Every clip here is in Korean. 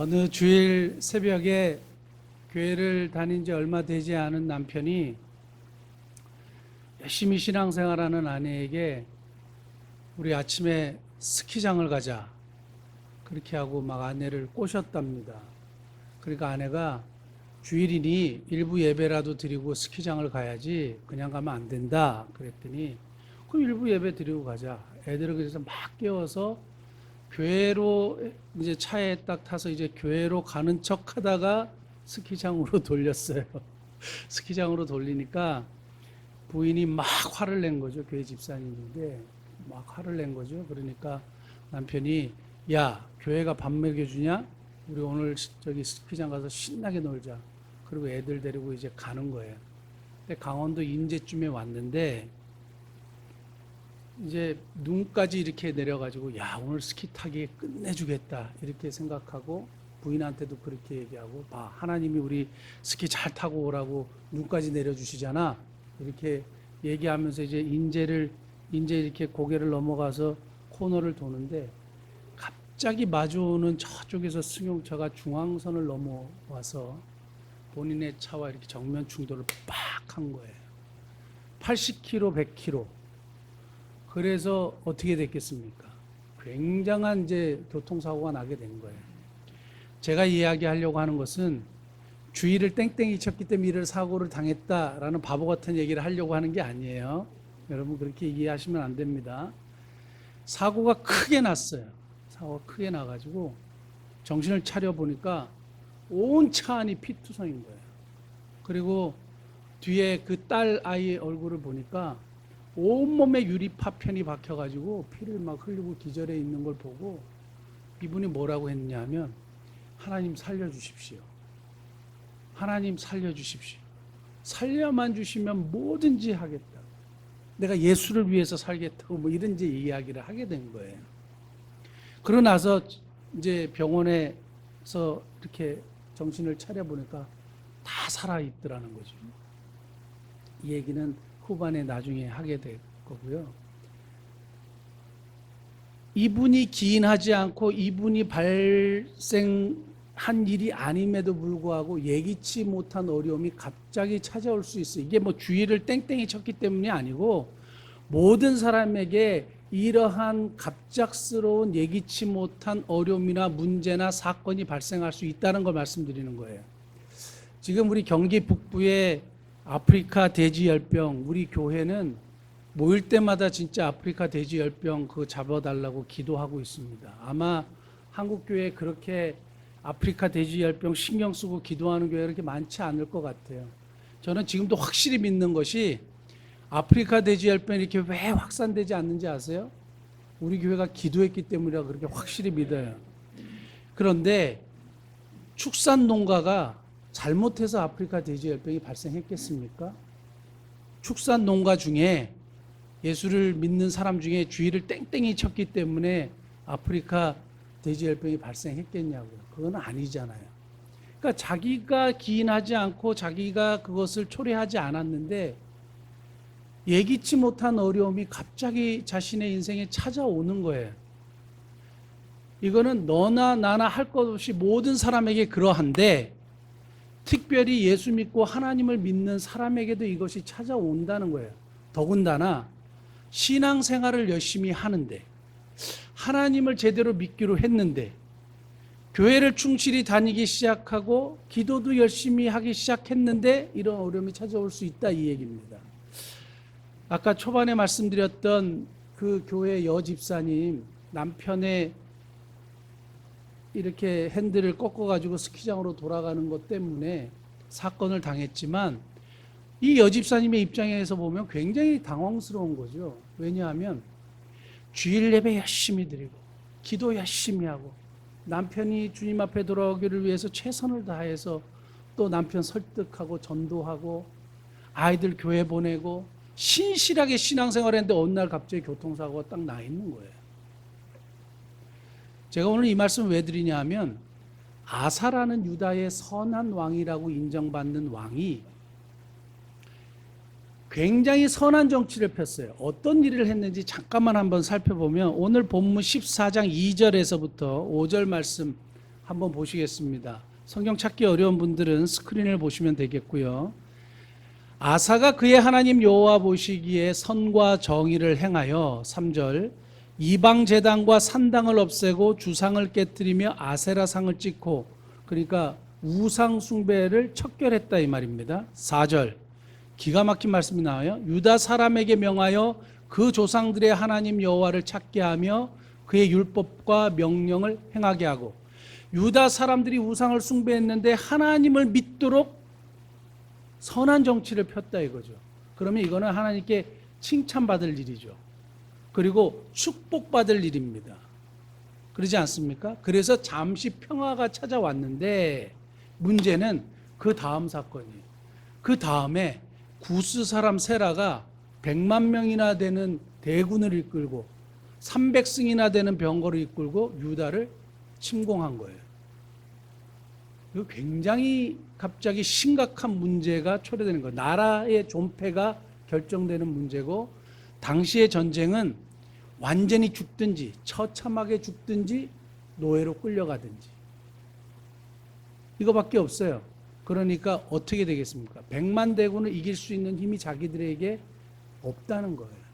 어느 주일 새벽에 교회를 다닌 지 얼마 되지 않은 남편이 열심히 신앙생활하는 아내에게 우리 아침에 스키장을 가자 그렇게 하고 막 아내를 꼬셨답니다. 그러니까 아내가 주일이니 일부 예배라도 드리고 스키장을 가야지 그냥 가면 안 된다 그랬더니 그럼 일부 예배 드리고 가자. 애들을 그래서 막 깨워서 교회로 이제 차에 딱 타서 이제 교회로 가는 척 하다가 스키장으로 돌렸어요. 스키장으로 돌리니까 부인이 막 화를 낸 거죠. 교회 집사님인데 막 화를 낸 거죠. 그러니까 남편이 야, 교회가 밥 먹여주냐? 우리 오늘 저기 스키장 가서 신나게 놀자. 그리고 애들 데리고 이제 가는 거예요. 근데 강원도 인제쯤에 왔는데 이제 눈까지 이렇게 내려가지고 야, 오늘 스키 타기 끝내주겠다 이렇게 생각하고 부인한테도 그렇게 얘기하고 봐, 하나님이 우리 스키 잘 타고 오라고 눈까지 내려주시잖아 이렇게 얘기하면서 이제 인제 이렇게 고개를 넘어가서 코너를 도는데 갑자기 마주오는 저쪽에서 승용차가 중앙선을 넘어와서 본인의 차와 이렇게 정면 충돌을 빡 한 거예요. 80km, 100km. 그래서 어떻게 됐겠습니까? 굉장한 이제 교통사고가 나게 된 거예요. 제가 이야기하려고 하는 것은 주의를 땡땡이 쳤기 때문에 이런 사고를 당했다라는 바보 같은 얘기를 하려고 하는 게 아니에요. 여러분 그렇게 이해하시면 안 됩니다. 사고가 크게 났어요. 사고가 크게 나가지고 정신을 차려 보니까 온 차 안이 피투성인 거예요. 그리고 뒤에 그 딸 아이의 얼굴을 보니까 온몸에 유리 파편이 박혀가지고 피를 막 흘리고 기절해 있는 걸 보고 이분이 뭐라고 했냐면 하나님 살려주십시오. 하나님 살려주십시오. 살려만 주시면 뭐든지 하겠다. 내가 예수를 위해서 살겠다고 뭐 이런 이제 이야기를 하게 된 거예요. 그러고 나서 이제 병원에서 이렇게 정신을 차려보니까 다 살아있더라는 거죠. 이 얘기는 후반에 나중에 하게 될 거고요. 이분이 기인하지 않고 이분이 발생한 일이 아님에도 불구하고 예기치 못한 어려움이 갑자기 찾아올 수 있어요. 이게 뭐 주의를 땡땡이 쳤기 때문이 아니고 모든 사람에게 이러한 갑작스러운 예기치 못한 어려움이나 문제나 사건이 발생할 수 있다는 걸 말씀드리는 거예요. 지금 우리 경기 북부에 아프리카 돼지열병, 우리 교회는 모일 때마다 진짜 아프리카 돼지열병 그거 잡아달라고 기도하고 있습니다. 아마 한국교회에 그렇게 아프리카 돼지열병 신경 쓰고 기도하는 교회가 그렇게 많지 않을 것 같아요. 저는 지금도 확실히 믿는 것이 아프리카 돼지열병이 이렇게 왜 확산되지 않는지 아세요? 우리 교회가 기도했기 때문이라 그렇게 확실히 믿어요. 그런데 축산 농가가 잘못해서 아프리카 돼지열병이 발생했겠습니까? 축산 농가 중에 예수를 믿는 사람 중에 주의를 땡땡이 쳤기 때문에 아프리카 돼지열병이 발생했겠냐고요. 그건 아니잖아요. 그러니까 자기가 기인하지 않고 자기가 그것을 초래하지 않았는데 예기치 못한 어려움이 갑자기 자신의 인생에 찾아오는 거예요. 이거는 너나 나나 할 것 없이 모든 사람에게 그러한데 특별히 예수 믿고 하나님을 믿는 사람에게도 이것이 찾아온다는 거예요. 더군다나 신앙생활을 열심히 하는데 하나님을 제대로 믿기로 했는데 교회를 충실히 다니기 시작하고 기도도 열심히 하기 시작했는데 이런 어려움이 찾아올 수 있다 이 얘기입니다. 아까 초반에 말씀드렸던 그 교회 여집사님 남편의 이렇게 핸들을 꺾어가지고 스키장으로 돌아가는 것 때문에 사건을 당했지만 이 여집사님의 입장에서 보면 굉장히 당황스러운 거죠. 왜냐하면 주일 예배 열심히 드리고 기도 열심히 하고 남편이 주님 앞에 돌아오기를 위해서 최선을 다해서 또 남편 설득하고 전도하고 아이들 교회 보내고 신실하게 신앙생활을 했는데 어느 날 갑자기 교통사고가 딱 나 있는 거예요. 제가 오늘 이 말씀을 왜 드리냐 하면 아사라는 유다의 선한 왕이라고 인정받는 왕이 굉장히 선한 정치를 폈어요. 어떤 일을 했는지 잠깐만 한번 살펴보면 오늘 본문 14장 2절에서부터 5절 말씀 한번 보시겠습니다. 성경 찾기 어려운 분들은 스크린을 보시면 되겠고요. 아사가 그의 하나님 여호와 보시기에 선과 정의를 행하여 3절 이방 제단과 산당을 없애고 주상을 깨뜨리며 아세라상을 찍고, 그러니까 우상 숭배를 척결했다 이 말입니다. 4절 기가 막힌 말씀이 나와요. 유다 사람에게 명하여 그 조상들의 하나님 여호와를 찾게 하며 그의 율법과 명령을 행하게 하고, 유다 사람들이 우상을 숭배했는데 하나님을 믿도록 선한 정치를 폈다 이거죠. 그러면 이거는 하나님께 칭찬받을 일이죠. 그리고 축복받을 일입니다. 그러지 않습니까? 그래서 잠시 평화가 찾아왔는데 문제는 그 다음 사건이에요. 그 다음에 구스 사람 세라가 100만 명이나 되는 대군을 이끌고 300승이나 되는 병거를 이끌고 유다를 침공한 거예요. 이거 굉장히 갑자기 심각한 문제가 초래되는 거예요. 나라의 존폐가 결정되는 문제고, 당시의 전쟁은 완전히 죽든지 처참하게 죽든지 노예로 끌려가든지 이거밖에 없어요. 그러니까 어떻게 되겠습니까? 100만 대군을 이길 수 있는 힘이 자기들에게 없다는 거예요.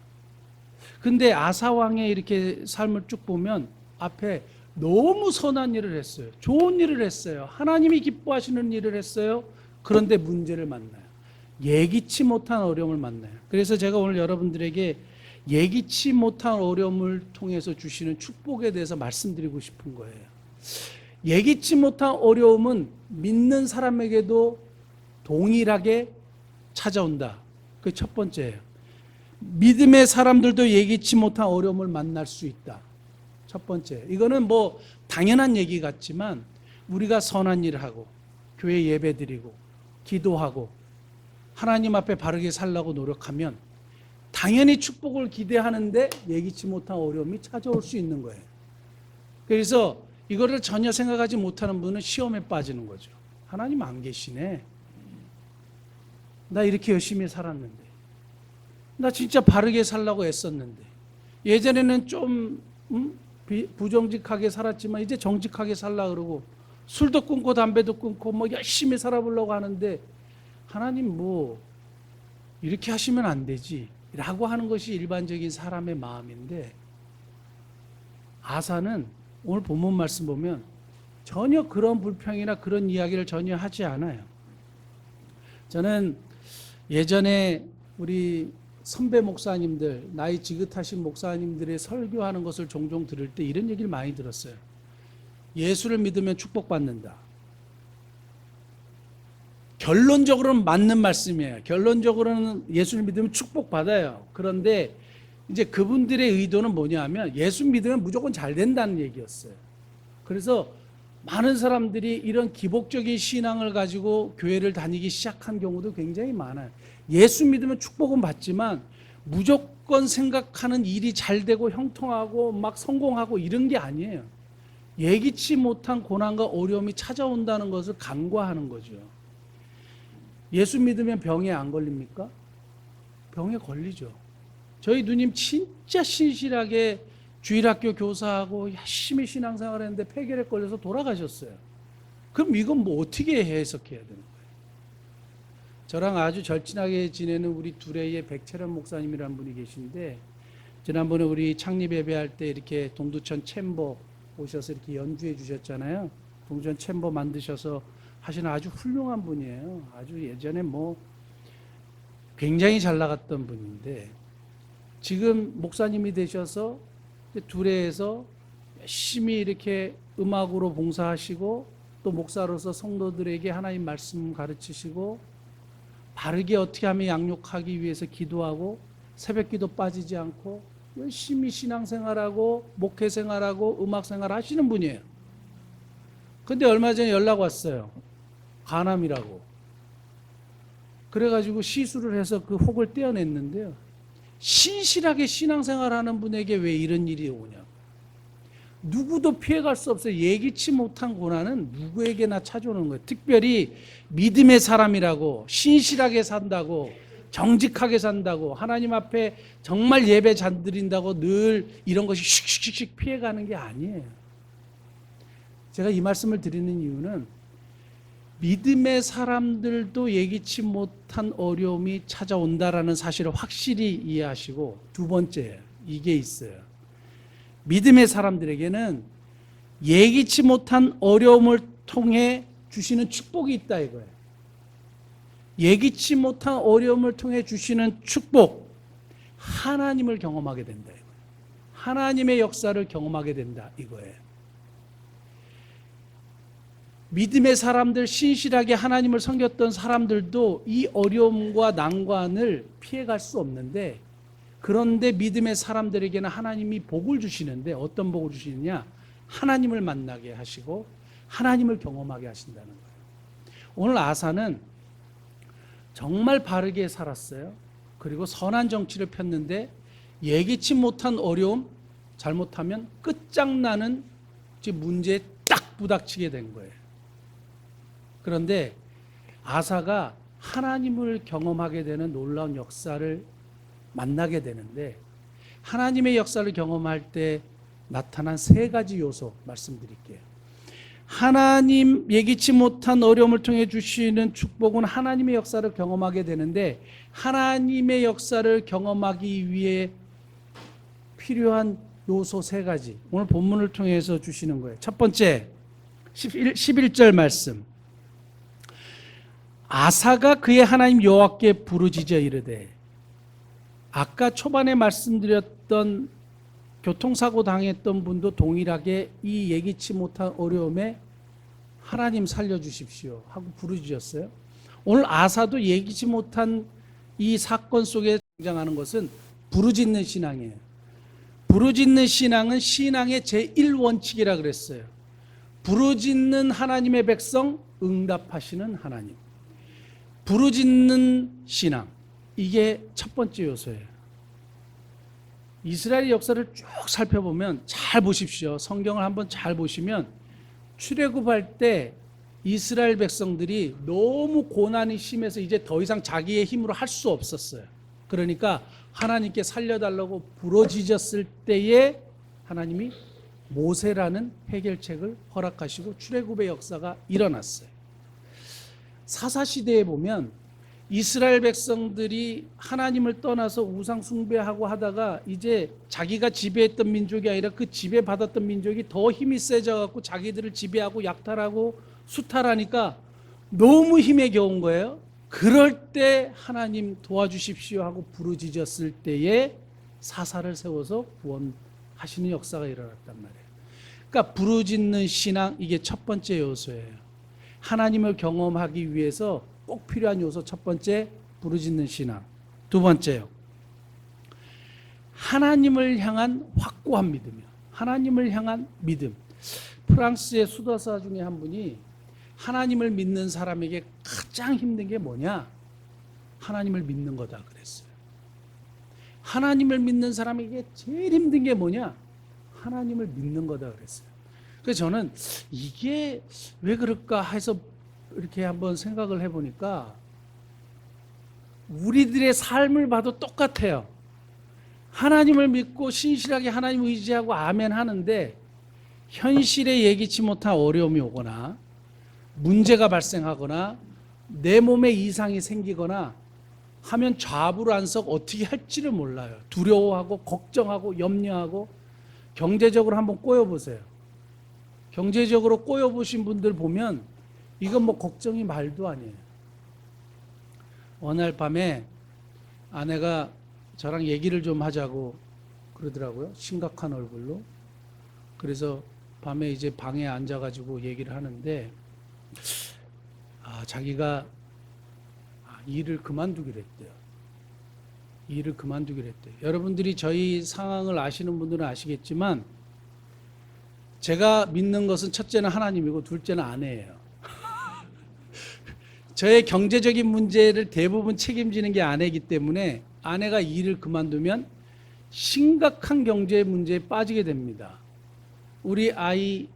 근데 아사 왕의 이렇게 삶을 쭉 보면 앞에 너무 선한 일을 했어요. 좋은 일을 했어요. 하나님이 기뻐하시는 일을 했어요. 그런데 문제를 만나요. 예기치 못한 어려움을 만나요. 그래서 제가 오늘 여러분들에게 예기치 못한 어려움을 통해서 주시는 축복에 대해서 말씀드리고 싶은 거예요. 예기치 못한 어려움은 믿는 사람에게도 동일하게 찾아온다. 그게 첫 번째예요. 믿음의 사람들도 예기치 못한 어려움을 만날 수 있다. 첫 번째. 이거는 뭐 당연한 얘기 같지만 우리가 선한 일을 하고 교회 예배 드리고 기도하고 하나님 앞에 바르게 살라고 노력하면 당연히 축복을 기대하는데 예기치 못한 어려움이 찾아올 수 있는 거예요. 그래서 이거를 전혀 생각하지 못하는 분은 시험에 빠지는 거죠. 하나님 안 계시네. 나 이렇게 열심히 살았는데, 나 진짜 바르게 살라고 애썼는데, 예전에는 좀 부정직하게 살았지만 이제 정직하게 살라 그러고, 술도 끊고 담배도 끊고 뭐 열심히 살아보려고 하는데 하나님 뭐 이렇게 하시면 안 되지 라고 하는 것이 일반적인 사람의 마음인데, 아사는 오늘 본문 말씀 보면 전혀 그런 불평이나 그런 이야기를 전혀 하지 않아요. 저는 예전에 우리 선배 목사님들, 나이 지긋하신 목사님들의 설교하는 것을 종종 들을 때 이런 얘기를 많이 들었어요. 예수를 믿으면 축복받는다. 결론적으로는 맞는 말씀이에요. 결론적으로는 예수를 믿으면 축복받아요. 그런데 이제 그분들의 의도는 뭐냐면 예수 믿으면 무조건 잘 된다는 얘기였어요. 그래서 많은 사람들이 이런 기복적인 신앙을 가지고 교회를 다니기 시작한 경우도 굉장히 많아요. 예수 믿으면 축복은 받지만 무조건 생각하는 일이 잘 되고 형통하고 막 성공하고 이런 게 아니에요. 예기치 못한 고난과 어려움이 찾아온다는 것을 간과하는 거죠. 예수 믿으면 병에 안 걸립니까? 병에 걸리죠. 저희 누님 진짜 신실하게 주일학교 교사하고 열심히 신앙생활 했는데 폐결에 걸려서 돌아가셨어요. 그럼 이건 뭐 어떻게 해석해야 되는 거예요? 저랑 아주 절친하게 지내는 우리 두레이의 백채란 목사님이라는 분이 계신데, 지난번에 우리 창립 예배할 때 이렇게 동두천 챔버 오셔서 이렇게 연주해 주셨잖아요. 동두천 챔버 만드셔서 하시는 아주 훌륭한 분이에요. 아주 예전에 뭐 굉장히 잘 나갔던 분인데 지금 목사님이 되셔서 두레에서 열심히 이렇게 음악으로 봉사하시고 또 목사로서 성도들에게 하나님 말씀 가르치시고 바르게 어떻게 하면 양육하기 위해서 기도하고 새벽기도 빠지지 않고 열심히 신앙생활하고 목회생활하고 음악생활 하시는 분이에요. 근데 얼마 전에 연락 왔어요. 간암이라고. 그래가지고 시술을 해서 그 혹을 떼어냈는데요. 신실하게 신앙생활하는 분에게 왜 이런 일이 오냐고. 누구도 피해갈 수 없어요. 예기치 못한 고난은 누구에게나 찾아오는 거예요. 특별히 믿음의 사람이라고 신실하게 산다고 정직하게 산다고 하나님 앞에 정말 예배 잘 드린다고 늘 이런 것이 슉슉슉 피해가는 게 아니에요. 제가 이 말씀을 드리는 이유는 믿음의 사람들도 예기치 못한 어려움이 찾아온다라는 사실을 확실히 이해하시고, 두 번째, 이게 있어요. 믿음의 사람들에게는 예기치 못한 어려움을 통해 주시는 축복이 있다 이거예요. 예기치 못한 어려움을 통해 주시는 축복, 하나님을 경험하게 된다 이거예요. 하나님의 역사를 경험하게 된다 이거예요. 믿음의 사람들, 신실하게 하나님을 섬겼던 사람들도 이 어려움과 난관을 피해갈 수 없는데, 그런데 믿음의 사람들에게는 하나님이 복을 주시는데, 어떤 복을 주시느냐? 하나님을 만나게 하시고 하나님을 경험하게 하신다는 거예요. 오늘 아사는 정말 바르게 살았어요. 그리고 선한 정치를 폈는데 예기치 못한 어려움, 잘못하면 끝장나는 문제에 딱 부닥치게 된 거예요. 그런데 아사가 하나님을 경험하게 되는 놀라운 역사를 만나게 되는데, 하나님의 역사를 경험할 때 나타난 세 가지 요소 말씀드릴게요. 하나님 예기치 못한 어려움을 통해 주시는 축복은 하나님의 역사를 경험하게 되는데, 하나님의 역사를 경험하기 위해 필요한 요소 세 가지, 오늘 본문을 통해서 주시는 거예요. 첫 번째, 11절 말씀. 아사가 그의 하나님 여호와께 부르짖어 이르되, 아까 초반에 말씀드렸던 교통사고 당했던 분도 동일하게 이 예기치 못한 어려움에 하나님 살려주십시오 하고 부르짖었어요. 오늘 아사도 예기치 못한 이 사건 속에 등장하는 것은 부르짖는 신앙이에요. 부르짖는 신앙은 신앙의 제1원칙이라 그랬어요. 부르짖는 하나님의 백성, 응답하시는 하나님. 부르짖는 신앙, 이게 첫 번째 요소예요. 이스라엘 역사를 쭉 살펴보면, 잘 보십시오. 성경을 한번 잘 보시면 출애굽할 때 이스라엘 백성들이 너무 고난이 심해서 이제 더 이상 자기의 힘으로 할 수 없었어요. 그러니까 하나님께 살려달라고 부르짖었을 때에 하나님이 모세라는 해결책을 허락하시고 출애굽의 역사가 일어났어요. 사사시대에 보면 이스라엘 백성들이 하나님을 떠나서 우상 숭배하고 하다가 이제 자기가 지배했던 민족이 아니라 그 지배받았던 민족이 더 힘이 세져갖고 자기들을 지배하고 약탈하고 수탈하니까 너무 힘에 겨운 거예요. 그럴 때 하나님 도와주십시오 하고 부르짖었을 때에 사사를 세워서 구원하시는 역사가 일어났단 말이에요. 그러니까 부르짖는 신앙, 이게 첫 번째 요소예요. 하나님을 경험하기 위해서 꼭 필요한 요소, 첫 번째, 부르짖는 신앙. 두 번째요, 하나님을 향한 확고한 믿음이요. 하나님을 향한 믿음. 프랑스의 수도사 중에 한 분이 하나님을 믿는 사람에게 가장 힘든 게 뭐냐? 하나님을 믿는 거다 그랬어요. 하나님을 믿는 사람에게 제일 힘든 게 뭐냐? 하나님을 믿는 거다 그랬어요. 그래서 저는 이게 왜 그럴까 해서 이렇게 한번 생각을 해보니까 우리들의 삶을 봐도 똑같아요. 하나님을 믿고 신실하게 하나님 의지하고 아멘 하는데, 현실에 예기치 못한 어려움이 오거나 문제가 발생하거나 내 몸에 이상이 생기거나 하면 좌불안석 어떻게 할지를 몰라요. 두려워하고 걱정하고 염려하고. 경제적으로 한번 꼬여보세요. 경제적으로 꼬여보신 분들 보면 이건 뭐 걱정이 말도 아니에요. 어느 날 밤에 아내가 저랑 얘기를 좀 하자고 그러더라고요. 심각한 얼굴로. 그래서 밤에 이제 방에 앉아가지고 얘기를 하는데, 자기가 일을 그만두기로 했대요. 일을 그만두기로 했대요. 여러분들이 저희 상황을 아시는 분들은 아시겠지만, 제가 믿는 것은 첫째는 하나님이고 둘째는 아내예요. 저의 경제적인 문제를 대부분 책임지는 게 아내이기 때문에 아내가 일을 그만두면 심각한 경제 문제에 빠지게 됩니다. 우리 아이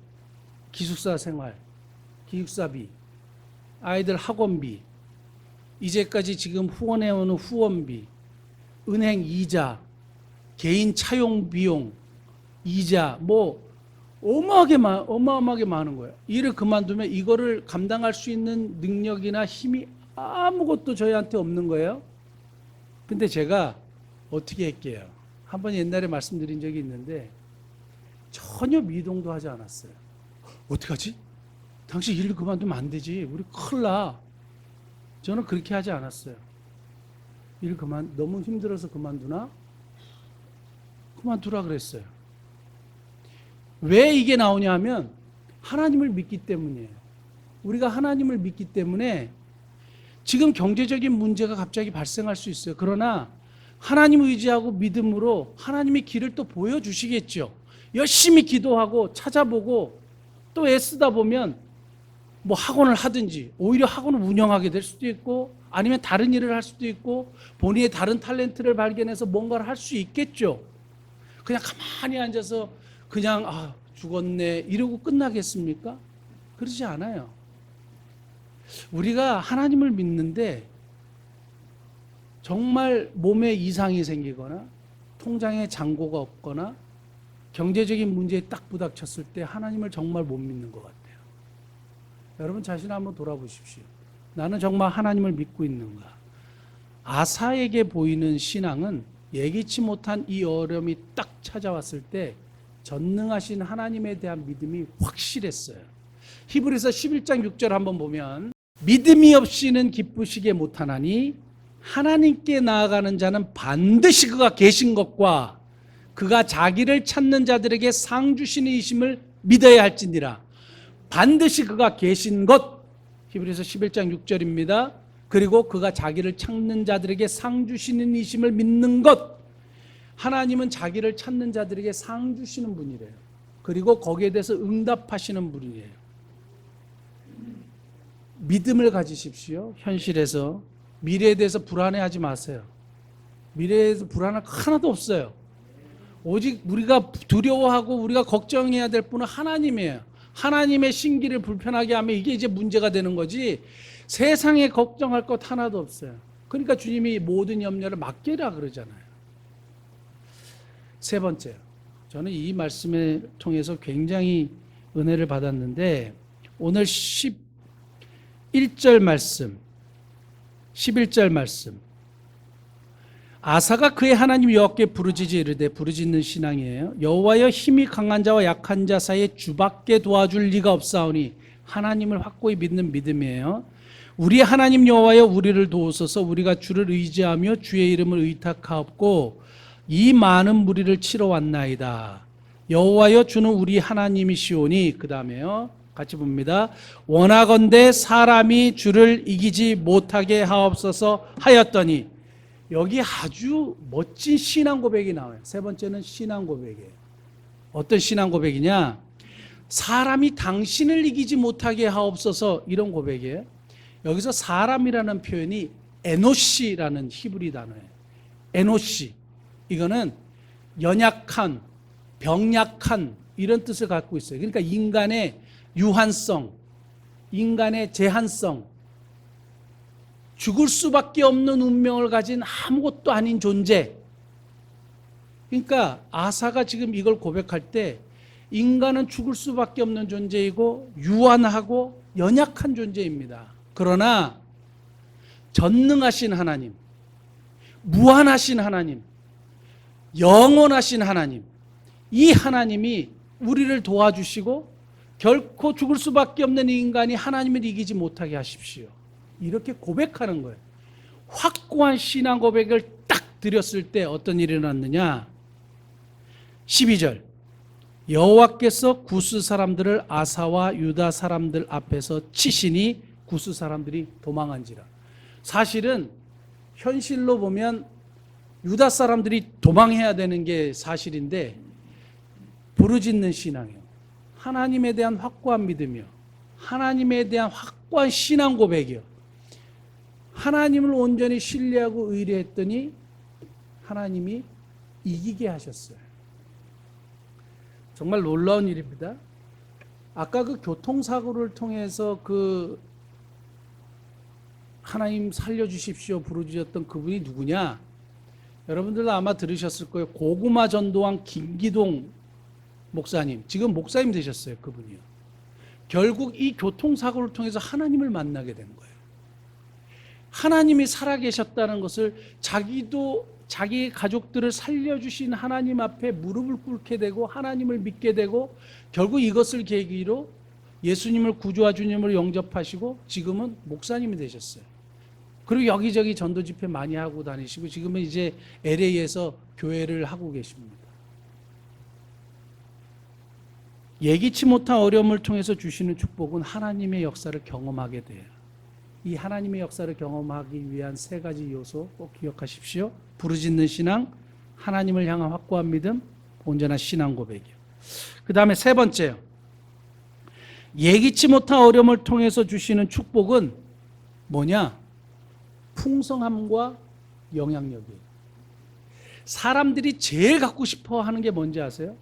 기숙사 생활, 기숙사비, 아이들 학원비, 이제까지 지금 후원해오는 후원비, 은행 이자, 개인 차용 비용, 이자, 뭐 어마어마하게 많은 거예요. 일을 그만두면 이거를 감당할 수 있는 능력이나 힘이 아무것도 저희한테 없는 거예요. 근데 제가 어떻게 할게요? 한번 옛날에 말씀드린 적이 있는데 전혀 미동도 하지 않았어요. 어떡하지? 당신 일 그만두면 안 되지. 우리 큰일 나. 저는 그렇게 하지 않았어요. 너무 힘들어서 그만두나? 그만두라 그랬어요. 왜 이게 나오냐 하면 하나님을 믿기 때문이에요. 우리가 하나님을 믿기 때문에 지금 경제적인 문제가 갑자기 발생할 수 있어요. 그러나 하나님 의지하고 믿음으로 하나님의 길을 또 보여주시겠죠. 열심히 기도하고 찾아보고 또 애쓰다 보면 뭐 학원을 하든지 오히려 학원을 운영하게 될 수도 있고 아니면 다른 일을 할 수도 있고 본인의 다른 탤런트를 발견해서 뭔가를 할 수 있겠죠. 그냥 가만히 앉아서 그냥 죽었네 이러고 끝나겠습니까? 그러지 않아요. 우리가 하나님을 믿는데 정말 몸에 이상이 생기거나 통장에 잔고가 없거나 경제적인 문제에 딱 부닥쳤을 때 하나님을 정말 못 믿는 것 같아요. 여러분 자신을 한번 돌아보십시오. 나는 정말 하나님을 믿고 있는가? 아사에게 보이는 신앙은 예기치 못한 이 어려움이 딱 찾아왔을 때 전능하신 하나님에 대한 믿음이 확실했어요. 히브리서 11장 6절 한번 보면 믿음이 없이는 기쁘시게 못하나니 하나님께 나아가는 자는 반드시 그가 계신 것과 그가 자기를 찾는 자들에게 상 주시는 이심을 믿어야 할지니라. 반드시 그가 계신 것, 히브리서 11장 6절입니다. 그리고 그가 자기를 찾는 자들에게 상 주시는 이심을 믿는 것. 하나님은 자기를 찾는 자들에게 상 주시는 분이래요. 그리고 거기에 대해서 응답하시는 분이에요. 믿음을 가지십시오. 현실에서. 미래에 대해서 불안해하지 마세요. 미래에 대해서 불안할 거 하나도 없어요. 오직 우리가 두려워하고 우리가 걱정해야 될 분은 하나님이에요. 하나님의 신기를 불편하게 하면 이게 이제 문제가 되는 거지 세상에 걱정할 것 하나도 없어요. 그러니까 주님이 모든 염려를 맡기라 그러잖아요. 세 번째요. 저는 이 말씀을 통해서 굉장히 은혜를 받았는데 오늘 11절 말씀 11절 말씀 아사가 그의 하나님 여호와께 부르짖으 이르되 부르짖는 신앙이에요. 여호와여 힘이 강한 자와 약한 자 사이에 주밖에 도와줄 리가 없사오니 하나님을 확고히 믿는 믿음이에요. 우리 하나님 여호와여 우리를 도우소서. 우리가 주를 의지하며 주의 이름을 의탁하옵고 이 많은 무리를 치러 왔나이다. 여호와여 주는 우리 하나님이시오니 그 다음에요. 같이 봅니다. 원하건대 사람이 주를 이기지 못하게 하옵소서 하였더니 여기 아주 멋진 신앙 고백이 나와요. 세 번째는 신앙 고백이에요. 어떤 신앙 고백이냐? 사람이 당신을 이기지 못하게 하옵소서 이런 고백이에요. 여기서 사람이라는 표현이 에노시라는 히브리 단어예요. 에노시. 이거는 연약한, 병약한 이런 뜻을 갖고 있어요. 그러니까 인간의 유한성, 인간의 제한성, 죽을 수밖에 없는 운명을 가진 아무것도 아닌 존재. 그러니까 아사가 지금 이걸 고백할 때 인간은 죽을 수밖에 없는 존재이고 유한하고 연약한 존재입니다. 그러나 전능하신 하나님, 무한하신 하나님, 영원하신 하나님, 이 하나님이 우리를 도와주시고 결코 죽을 수밖에 없는 인간이 하나님을 이기지 못하게 하십시오. 이렇게 고백하는 거예요. 확고한 신앙 고백을 딱 드렸을 때 어떤 일이 일어났느냐? 12절 여호와께서 구스 사람들을 아사와 유다 사람들 앞에서 치시니 구스 사람들이 도망한지라. 사실은 현실로 보면 유다 사람들이 도망해야 되는 게 사실인데 부르짖는 신앙이요. 하나님에 대한 확고한 믿음이요. 하나님에 대한 확고한 신앙 고백이요. 하나님을 온전히 신뢰하고 의뢰했더니 하나님이 이기게 하셨어요. 정말 놀라운 일입니다. 아까 그 교통사고를 통해서 그 하나님 살려주십시오 부르짖었던 그분이 누구냐? 여러분들도 아마 들으셨을 거예요. 고구마 전도왕 김기동 목사님. 지금 목사님 되셨어요, 그분이요. 결국 이 교통사고를 통해서 하나님을 만나게 된 거예요. 하나님이 살아계셨다는 것을 자기도 자기 가족들을 살려주신 하나님 앞에 무릎을 꿇게 되고 하나님을 믿게 되고 결국 이것을 계기로 예수님을 구주와 주님으로 영접하시고 지금은 목사님이 되셨어요. 그리고 여기저기 전도 집회 많이 하고 다니시고 지금은 이제 LA에서 교회를 하고 계십니다. 예기치 못한 어려움을 통해서 주시는 축복은 하나님의 역사를 경험하게 돼요. 이 하나님의 역사를 경험하기 위한 세 가지 요소 꼭 기억하십시오. 부르짖는 신앙, 하나님을 향한 확고한 믿음, 온전한 신앙 고백이요. 그 다음에 세 번째요. 예기치 못한 어려움을 통해서 주시는 축복은 뭐냐? 풍성함과 영향력이에요. 사람들이 제일 갖고 싶어 하는 게 뭔지 아세요?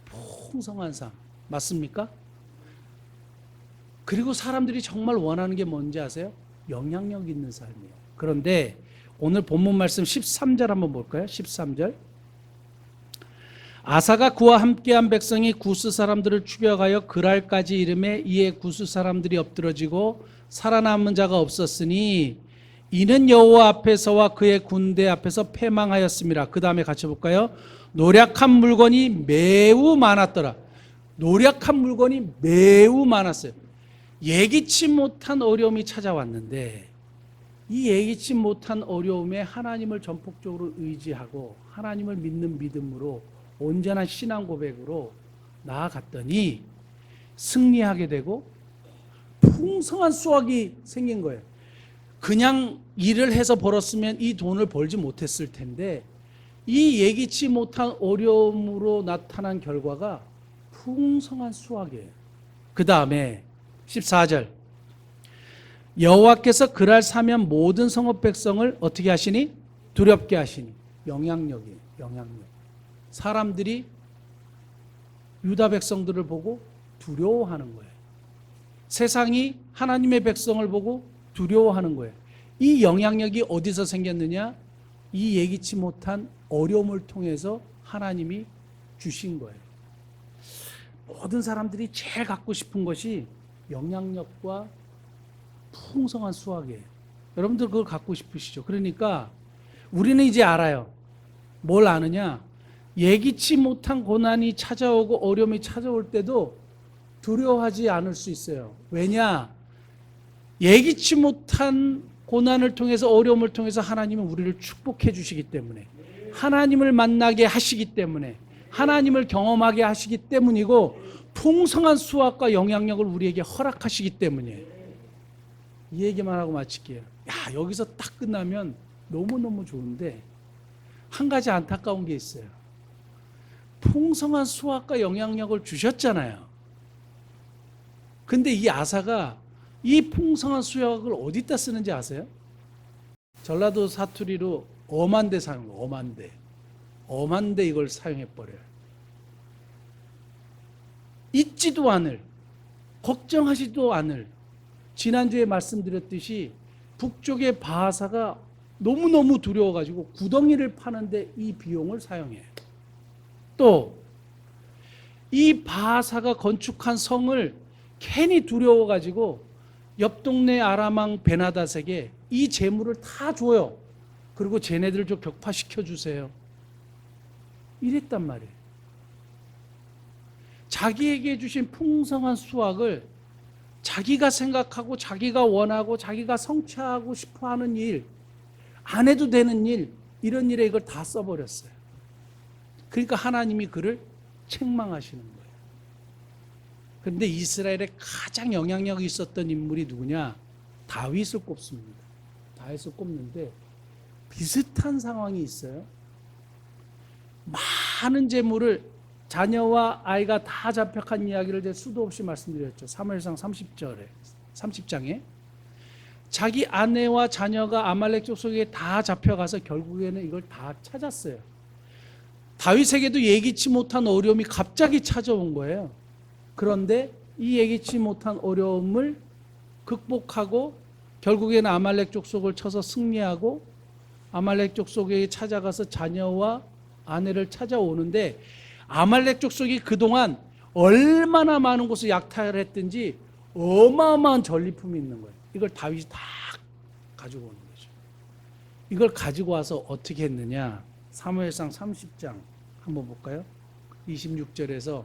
풍성한 삶. 맞습니까? 그리고 사람들이 정말 원하는 게 뭔지 아세요? 영향력 있는 삶이에요. 그런데 오늘 본문 말씀 13절 한번 볼까요? 13절. 아사가 그와 함께한 백성이 구스 사람들을 추격하여 그랄까지 이름에 이에 구스 사람들이 엎드러지고 살아남은 자가 없었으니 이는 여호와 앞에서와 그의 군대 앞에서 패망하였습니다. 그 다음에 같이 볼까요? 노력한 물건이 매우 많았더라. 노력한 물건이 매우 많았어요. 예기치 못한 어려움이 찾아왔는데 이 예기치 못한 어려움에 하나님을 전폭적으로 의지하고 하나님을 믿는 믿음으로 온전한 신앙 고백으로 나아갔더니 승리하게 되고 풍성한 수확이 생긴 거예요. 그냥 일을 해서 벌었으면 이 돈을 벌지 못했을 텐데 이 예기치 못한 어려움으로 나타난 결과가 풍성한 수확이에요. 그 다음에 14절. 여호와께서 그날 사면 모든 성읍 백성을 어떻게 하시니? 두렵게 하시니. 영향력이에요. 영향력. 사람들이 유다 백성들을 보고 두려워하는 거예요. 세상이 하나님의 백성을 보고 두려워하는 거예요. 이 영향력이 어디서 생겼느냐? 이 예기치 못한 어려움을 통해서 하나님이 주신 거예요. 모든 사람들이 제일 갖고 싶은 것이 영향력과 풍성한 수확이에요. 여러분들 그걸 갖고 싶으시죠? 그러니까 우리는 이제 알아요. 뭘 아느냐? 예기치 못한 고난이 찾아오고 어려움이 찾아올 때도 두려워하지 않을 수 있어요. 왜냐? 예기치 못한 고난을 통해서 어려움을 통해서 하나님은 우리를 축복해 주시기 때문에 하나님을 만나게 하시기 때문에 하나님을 경험하게 하시기 때문이고 풍성한 수확과 영향력을 우리에게 허락하시기 때문이에요. 이 얘기만 하고 마칠게요. 야, 여기서 딱 끝나면 너무너무 좋은데 한 가지 안타까운 게 있어요. 풍성한 수확과 영향력을 주셨잖아요. 근데 이 아사가 이 풍성한 수확을 어디다 쓰는지 아세요? 전라도 사투리로 엄한데 사는 거, 엄한데. 엄한데 이걸 사용해버려요. 잊지도 않을, 걱정하지도 않을, 지난주에 말씀드렸듯이 북쪽의 바하사가 너무너무 두려워가지고 구덩이를 파는데 이 비용을 사용해요. 또 이 바하사가 건축한 성을 괜히 두려워가지고 옆 동네 아람왕 베나닷에게 이 재물을 다 줘요. 그리고 쟤네들 좀 격파시켜 주세요. 이랬단 말이에요. 자기에게 주신 풍성한 수확을 자기가 생각하고 자기가 원하고 자기가 성취하고 싶어하는 일, 안 해도 되는 일, 이런 일에 이걸 다 써버렸어요. 그러니까 하나님이 그를 책망하시는 거예요. 그런데 이스라엘에 가장 영향력이 있었던 인물이 누구냐? 다윗을 꼽습니다. 다윗을 꼽는데 비슷한 상황이 있어요. 많은 재물을 자녀와 아이가 다 잡혀간 이야기를 제가 수도 없이 말씀드렸죠. 사무엘상 30장에 자기 아내와 자녀가 아말렉 족속에 다 잡혀가서 결국에는 이걸 다 찾았어요. 다윗에게도 예기치 못한 어려움이 갑자기 찾아온 거예요. 그런데 이 예기치 못한 어려움을 극복하고 결국에는 아말렉 족속을 쳐서 승리하고 아말렉 족속에 찾아가서 자녀와 아내를 찾아오는데 아말렉 족속이 그동안 얼마나 많은 곳을 약탈을 했든지 어마어마한 전리품이 있는 거예요. 이걸 다윗이 다 가지고 오는 거죠. 이걸 가지고 와서 어떻게 했느냐? 사무엘상 30장 한번 볼까요? 26절에서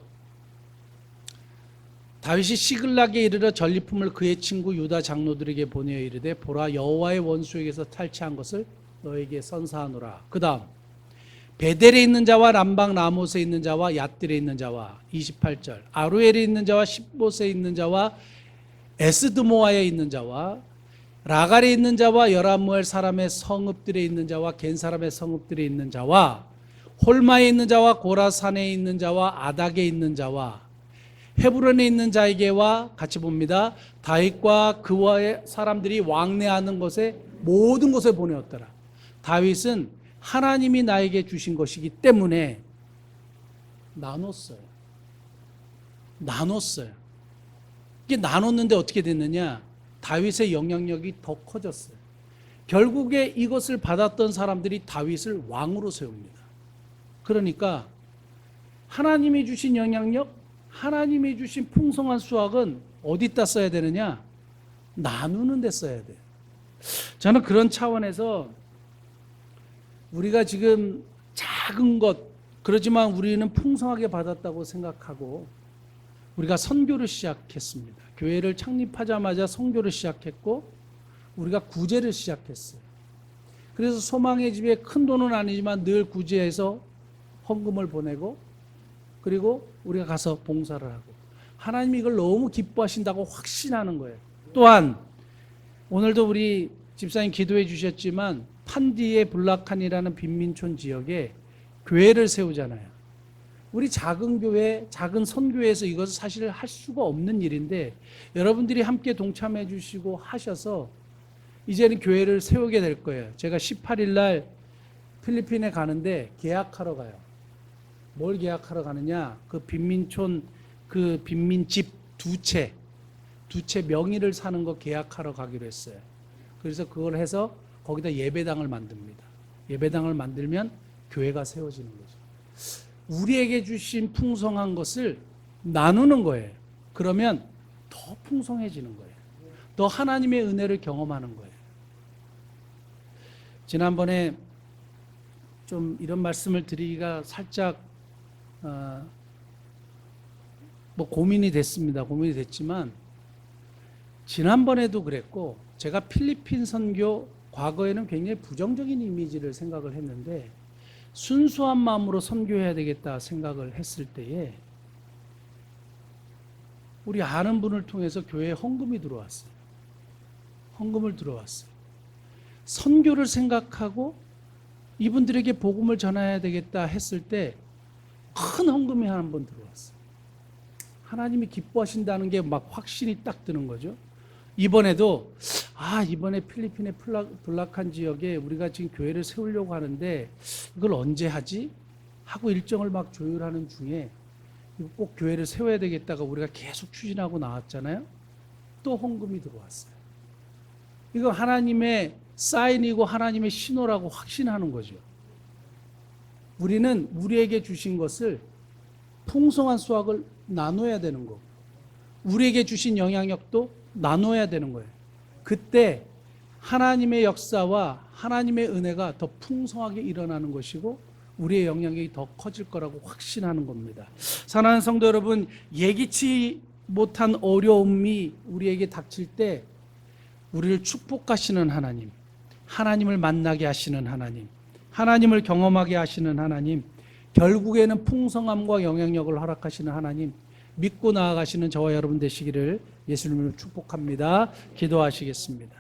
다윗이 시글락에 이르러 전리품을 그의 친구 유다 장로들에게 보내어 이르되 보라 여호와의 원수에게서 탈취한 것을 너에게 선사하노라. 그 다음 베델에 있는 자와 람방 라못에 있는 자와 얏들에 있는 자와 28절 아루엘에 있는 자와 십봇에 있는 자와 에스드모아에 있는 자와 라갈에 있는 자와 여라무엘 사람의 성읍들에 있는 자와 겐 사람의 성읍들에 있는 자와 홀마에 있는 자와 고라산에 있는 자와 아닥에 있는 자와 헤브론에 있는 자에게와 같이 봅니다. 다윗과 그와의 사람들이 왕래하는 것에 모든 곳에 보내었더라. 다윗은 하나님이 나에게 주신 것이기 때문에 나눴어요. 이게 나눴는데 어떻게 됐느냐? 다윗의 영향력이 더 커졌어요. 결국에 이것을 받았던 사람들이 다윗을 왕으로 세웁니다. 그러니까 하나님이 주신 영향력, 하나님이 주신 풍성한 수확은 어디다 써야 되느냐? 나누는 데 써야 돼요. 저는 그런 차원에서 우리가 지금 작은 것, 그렇지만 우리는 풍성하게 받았다고 생각하고 우리가 선교를 시작했습니다. 교회를 창립하자마자 선교를 시작했고 우리가 구제를 시작했어요. 그래서 소망의 집에 큰 돈은 아니지만 늘 구제해서 헌금을 보내고 그리고 우리가 가서 봉사를 하고 하나님이 이걸 너무 기뻐하신다고 확신하는 거예요. 또한 오늘도 우리 집사님 기도해 주셨지만 판디의 블라칸이라는 빈민촌 지역에 교회를 세우잖아요. 우리 작은 교회, 작은 선교회에서 이것을 사실 할 수가 없는 일인데 여러분들이 함께 동참해 주시고 하셔서 이제는 교회를 세우게 될 거예요. 제가 18일 날 필리핀에 가는데 계약하러 가요. 뭘 계약하러 가느냐? 그 빈민촌 그 빈민집 두 채 명의를 사는 거 계약하러 가기로 했어요. 그래서 그걸 해서 거기다 예배당을 만듭니다. 예배당을 만들면 교회가 세워지는 거죠. 우리에게 주신 풍성한 것을 나누는 거예요. 그러면 더 풍성해지는 거예요. 더 하나님의 은혜를 경험하는 거예요. 지난번에 좀 이런 말씀을 드리기가 살짝 고민이 됐습니다. 고민이 됐지만 지난번에도 그랬고 제가 필리핀 선교 과거에는 굉장히 부정적인 이미지를 생각을 했는데 순수한 마음으로 선교해야 되겠다 생각을 했을 때에 우리 아는 분을 통해서 교회에 헌금이 들어왔어요. 헌금을 들어왔어요. 선교를 생각하고 이분들에게 복음을 전해야 되겠다 했을 때 큰 헌금이 한 번 들어왔어요. 하나님이 기뻐하신다는 게 막 확신이 딱 드는 거죠. 이번에도 이번에 필리핀의 블라칸 지역에 우리가 지금 교회를 세우려고 하는데 이걸 언제 하지? 하고 일정을 막 조율하는 중에 이거 꼭 교회를 세워야 되겠다가 우리가 계속 추진하고 나왔잖아요. 또 헌금이 들어왔어요. 이거 하나님의 사인이고 하나님의 신호라고 확신하는 거죠. 우리는 우리에게 주신 것을 풍성한 수확을 나눠야 되는 거고 우리에게 주신 영향력도 나눠야 되는 거예요. 그때 하나님의 역사와 하나님의 은혜가 더 풍성하게 일어나는 것이고 우리의 영향력이 더 커질 거라고 확신하는 겁니다. 사랑하는 성도 여러분, 예기치 못한 어려움이 우리에게 닥칠 때 우리를 축복하시는 하나님, 하나님을 만나게 하시는 하나님, 하나님을 경험하게 하시는 하나님, 결국에는 풍성함과 영향력을 허락하시는 하나님 믿고 나아가시는 저와 여러분 되시기를 예수님으로 축복합니다. 기도하시겠습니다.